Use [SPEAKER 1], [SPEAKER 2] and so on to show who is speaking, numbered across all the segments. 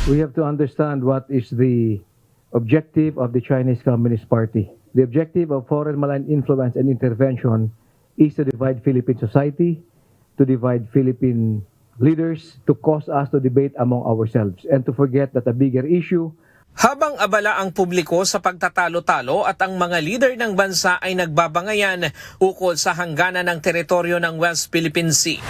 [SPEAKER 1] We have to understand what is the objective of the Chinese Communist Party. The objective of foreign malign influence and intervention is to divide Philippine society, to divide Philippine leaders, to cause us to debate among ourselves, and to forget that a bigger issue.
[SPEAKER 2] Habang abala ang publiko sa pagtatalo-talo at ang mga leader ng bansa ay nagbabangayan ukol sa hangganan ng teritoryo ng West Philippine Sea,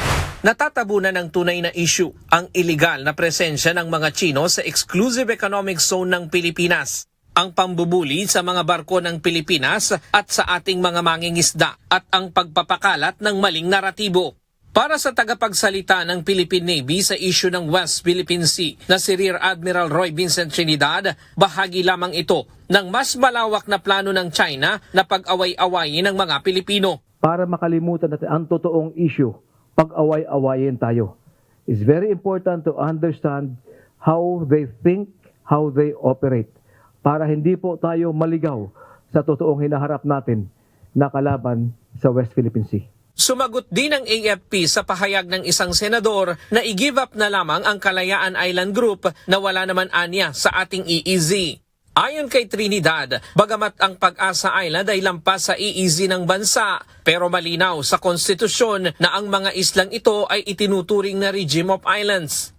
[SPEAKER 2] natatabunan ng tunay na issue ang iligal na presensya ng mga Chino sa exclusive economic zone ng Pilipinas, ang pambubuli sa mga barko ng Pilipinas at sa ating mga mangingisda at ang pagpapakalat ng maling naratibo. Para sa tagapagsalita ng Philippine Navy sa issue ng West Philippine Sea na si Rear Admiral Roy Vincent Trinidad, bahagi lamang ito ng mas malawak na plano ng China na pag-away-awayin ng mga Pilipino.
[SPEAKER 1] Para makalimutan natin ang totoong issue, pag-away-awayin tayo. It's very important to understand how they think, how they operate, para hindi po tayo maligaw sa totoong hinaharap natin na kalaban sa West Philippine Sea.
[SPEAKER 2] Sumagot din ang AFP sa pahayag ng isang senador na i-give up na lamang ang Kalayaan Island Group na wala naman anya sa ating EEZ. Ayon kay Trinidad, bagamat ang Pag-asa Island ay lampas sa EEZ ng bansa, pero malinaw sa konstitusyon na ang mga islang ito ay itinuturing na regime of islands.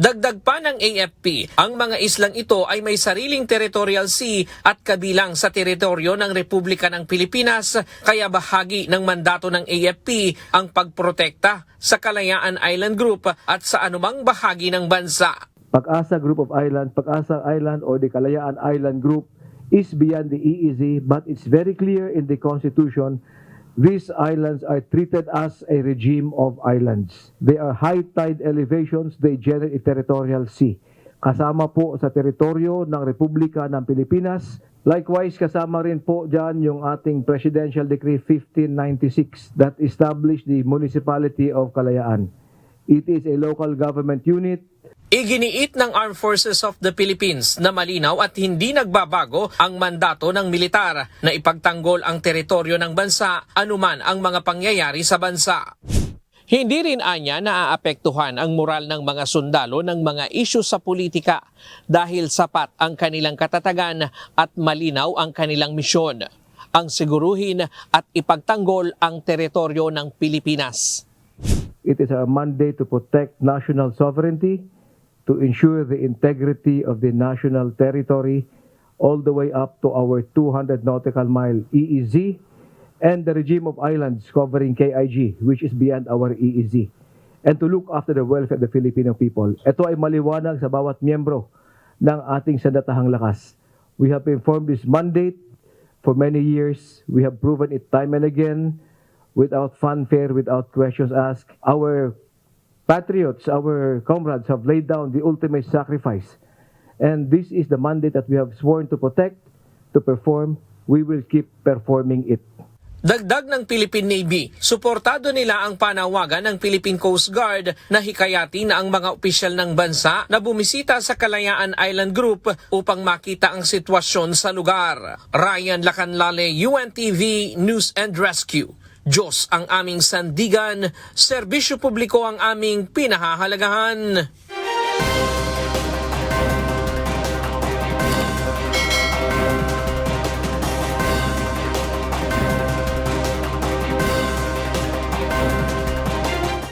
[SPEAKER 2] Dagdag pa ng AFP, ang mga islang ito ay may sariling territorial sea at kabilang sa teritoryo ng Republika ng Pilipinas, kaya bahagi ng mandato ng AFP ang pagprotekta sa Kalayaan Island Group at sa anumang bahagi ng bansa.
[SPEAKER 1] Pag-asa Group of Islands, Pag-asa Island or the Kalayaan Island Group is beyond the EEZ, but it's very clear in the Constitution. These islands are treated as a regime of islands. They are high tide elevations, they generate a territorial sea. Kasama po sa teritoryo ng Republika ng Pilipinas. Likewise, kasama rin po dyan yung ating Presidential Decree 1596 that established the Municipality of Kalayaan. It is a local government unit.
[SPEAKER 2] Iginiit ng Armed Forces of the Philippines na malinaw at hindi nagbabago ang mandato ng militar na ipagtanggol ang teritoryo ng bansa anuman ang mga pangyayari sa bansa. Hindi rin anya naaapektuhan ang moral ng mga sundalo ng mga isyu sa politika dahil sapat ang kanilang katatagan at malinaw ang kanilang misyon, ang siguruhin at ipagtanggol ang teritoryo ng Pilipinas.
[SPEAKER 1] It is our mandate to protect national sovereignty, to ensure the integrity of the national territory all the way up to our 200 nautical mile EEZ and the regime of islands covering KIG, which is beyond our EEZ, and to look after the welfare of the Filipino people. Ito ay maliwanag sa bawat miyembro ng ating sandatahang lakas. We have performed this mandate for many years. We have proven it time and again without fanfare, without questions asked. Our patriots, our comrades have laid down the ultimate sacrifice. And this is the mandate that we have sworn to protect, to perform. We will keep performing it.
[SPEAKER 2] Dagdag ng Philippine Navy, suportado nila ang panawagan ng Philippine Coast Guard na hikayatin na ang mga opisyal ng bansa na bumisita sa Kalayaan Island Group upang makita ang sitwasyon sa lugar. Ryan Lacanlale, UNTV News and Rescue. Diyos ang aming sandigan, serbisyo publiko ang aming pinahahalagahan.